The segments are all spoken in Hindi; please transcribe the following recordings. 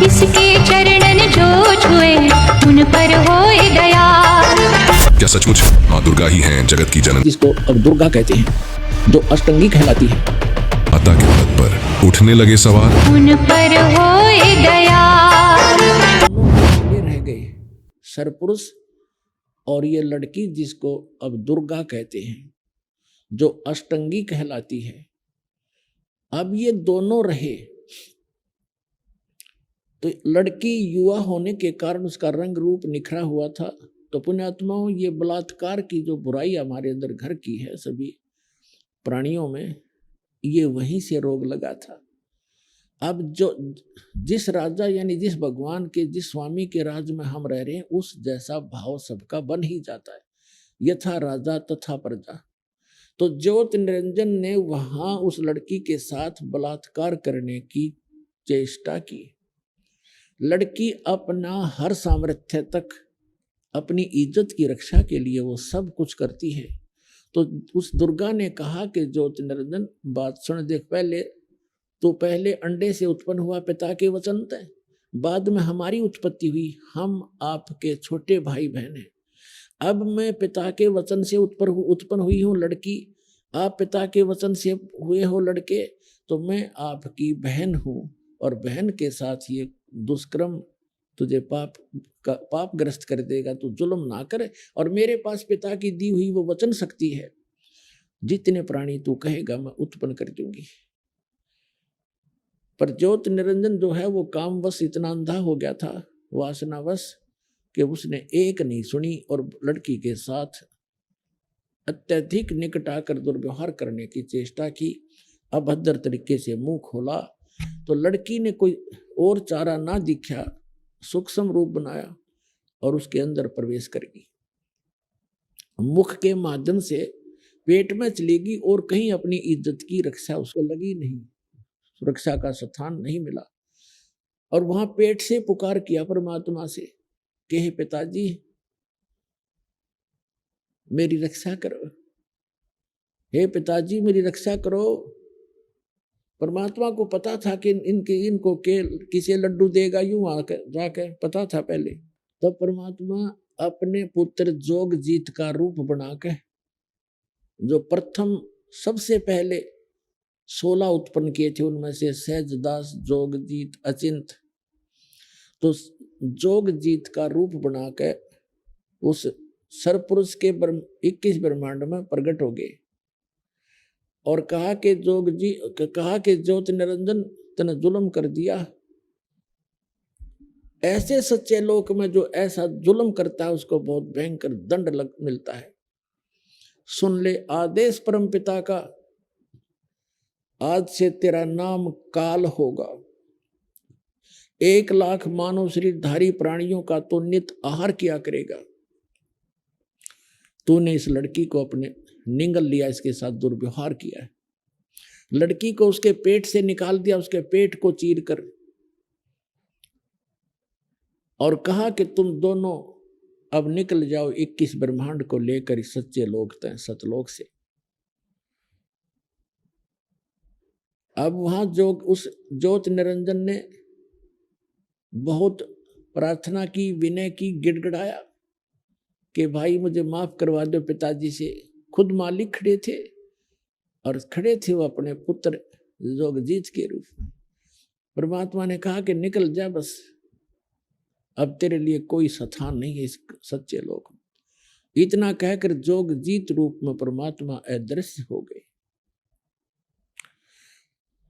किसके चरणन जो छुए उन पर होए दया। क्या सचमुच माँ दुर्गा ही हैं जगत की जननी, जिसको अब दुर्गा कहते हैं, जो अष्टंगी कहलाती है। माता के पद पर उठने लगे सवार, उन पर होए दया। ये रह गए सरपुरुष और ये लड़की जिसको अब दुर्गा कहते हैं, जो अष्टंगी कहलाती है। अब ये दोनों रहे तो लड़की युवा होने के कारण उसका रंग रूप निखरा हुआ था। तो पुण्यात्माओं, ये बलात्कार की जो बुराई हमारे अंदर घर की है सभी प्राणियों में, ये वहीं से रोग लगा था। अब जो जिस राजा यानी जिस भगवान के जिस स्वामी के राज में हम रह रहे हैं, उस जैसा भाव सबका बन ही जाता है, यथा राजा तथा प्रजा। तो ज्योति निरंजन ने वहां उस लड़की के साथ बलात्कार करने की चेष्टा की। लड़की अपना हर सामर्थ्य तक अपनी इज्जत की रक्षा के लिए वो सब कुछ करती है। तो उस दुर्गा ने कहा कि ज्योति निरंजन बात सुन, देख, पहले अंडे से उत्पन्न हुआ पिता के वचन थे, बाद में हमारी उत्पत्ति हुई, हम आपके छोटे भाई बहन हैं। अब मैं पिता के वचन से उत्पन्न हुई हूँ लड़की, आप पिता के वचन से हुए हो लड़के, तो मैं आपकी बहन हूँ और बहन के साथ ये दुष्कर्म तुझे पापग्रस्त कर देगा, तू जुल्म ना करे। और मेरे पास पिता की दी हुई वो वचन शक्ति है, जितने प्राणी तू कहेगा मैं उत्पन्न कर दूंगी। पर ज्योति निरंजन जो है वो कामवश इतना अंधा हो गया था, वासनावश, कि उसने एक नहीं सुनी और लड़की के साथ अत्यधिक निकट आकर दुर्व्यवहार करने की चेष्टा की। अभद्र तरीके से मुंह खोला तो लड़की ने कोई और चारा ना दिखा, सूक्ष्म रूप बनाया और उसके अंदर प्रवेश कर गई। मुख के माध्यम से पेट में चलेगी और कहीं अपनी इज्जत की रक्षा उसको लगी नहीं, सुरक्षा का स्थान नहीं मिला। और वहां पेट से पुकार किया परमात्मा से कि हे पिताजी मेरी रक्षा करो, हे पिताजी मेरी रक्षा करो। परमात्मा को पता था कि इनको किसे लड्डू देगा, यूं आकर जाकर पता था पहले। तब परमात्मा अपने पुत्र जोगजीत का रूप बनाकर, जो प्रथम सबसे पहले 16 उत्पन्न किए थे, उनमें से सहजदास, जोगजीत, अचिंत, तो जोगजीत का रूप बनाकर उस सरपुरुष के 21 ब्रह्मांड में प्रकट हो गए और कहा कि ज्योति निरंजन तने जुल्म कर दिया। ऐसे सच्चे लोक में जो ऐसा जुल्म करता है उसको बहुत भयंकर दंड मिलता है। सुन ले आदेश परम पिता का, आज से तेरा नाम काल होगा। 1 लाख मानव शरीरधारी प्राणियों का तो नित आहार किया करेगा। तूने इस लड़की को अपने निगल लिया, इसके साथ दुर्व्यवहार किया है। लड़की को उसके पेट से निकाल दिया, उसके पेट को चीर कर, और कहा कि तुम दोनों अब निकल जाओ 21 ब्रह्मांड को लेकर इस सच्चे लोक तय सतलोक से। अब वहां उस ज्योति निरंजन ने बहुत प्रार्थना की, विनय की, गिड़गिड़ाया कि भाई मुझे माफ करवा दो पिताजी से। खुद मालिक खड़े थे और खड़े थे वो अपने पुत्र जोगजीत के रूप में। परमात्मा ने कहा कि निकल जा, बस अब तेरे लिए कोई स्थान नहीं है इस सच्चे लोक में। इतना कहकर जोगजीत रूप में परमात्मा अदृश्य हो गए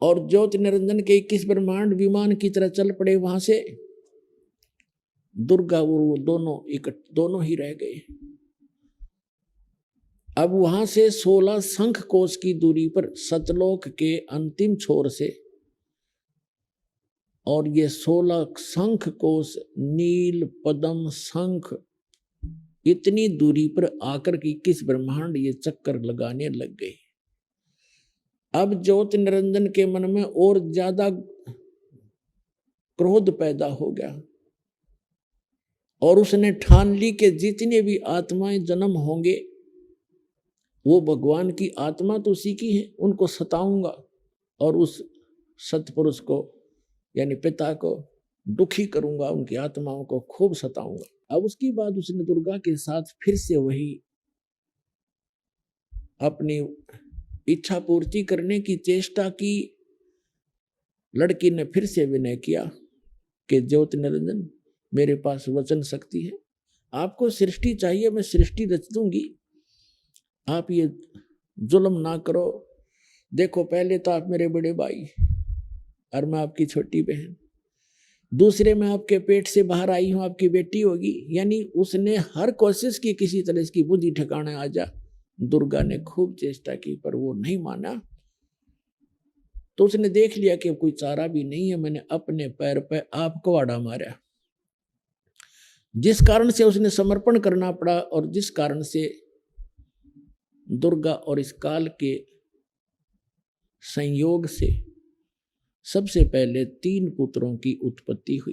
और ज्योति निरंजन के 21 ब्रह्मांड विमान की तरह चल पड़े। वहां से दुर्गा और वो दोनों ही रह गए। अब वहां से 16 शंख कोश की दूरी पर सतलोक के अंतिम छोर से, और ये 16 शंख कोश नील पद्म शंख इतनी दूरी पर आकर के 21 ब्रह्मांड ये चक्कर लगाने लग गए। अब ज्योति निरंजन के मन में और ज्यादा क्रोध पैदा हो गया और उसने ठान ली कि जितने भी आत्माएं जन्म होंगे वो भगवान की आत्मा तो उसी की है, उनको सताऊंगा और उस सतपुरुष को यानी पिता को दुखी करूंगा, उनकी आत्माओं को खूब सताऊंगा। अब उसकी बाद उसने दुर्गा के साथ फिर से वही अपनी इच्छा पूर्ति करने की चेष्टा की। लड़की ने फिर से विनय किया कि ज्योति निरंजन, मेरे पास वचन शक्ति है, आपको सृष्टि चाहिए, मैं सृष्टि रच दूंगी, आप ये जुल्म ना करो। देखो, पहले तो आप मेरे बड़े भाई और मैं आपकी छोटी बहन, दूसरे में आपके पेट से बाहर आई हूं, आपकी बेटी होगी। यानी उसने हर कोशिश की किसी तरह इसकी बुद्धि ठिकाने आ जा। दुर्गा ने खूब चेष्टा की पर वो नहीं माना। तो उसने देख लिया कि कोई चारा भी नहीं है, मैंने अपने पैर पे आप कुहाड़ा मारा, जिस कारण से उसने समर्पण करना पड़ा और जिस कारण से दुर्गा और इस काल के संयोग से सबसे पहले 3 पुत्रों की उत्पत्ति हुई।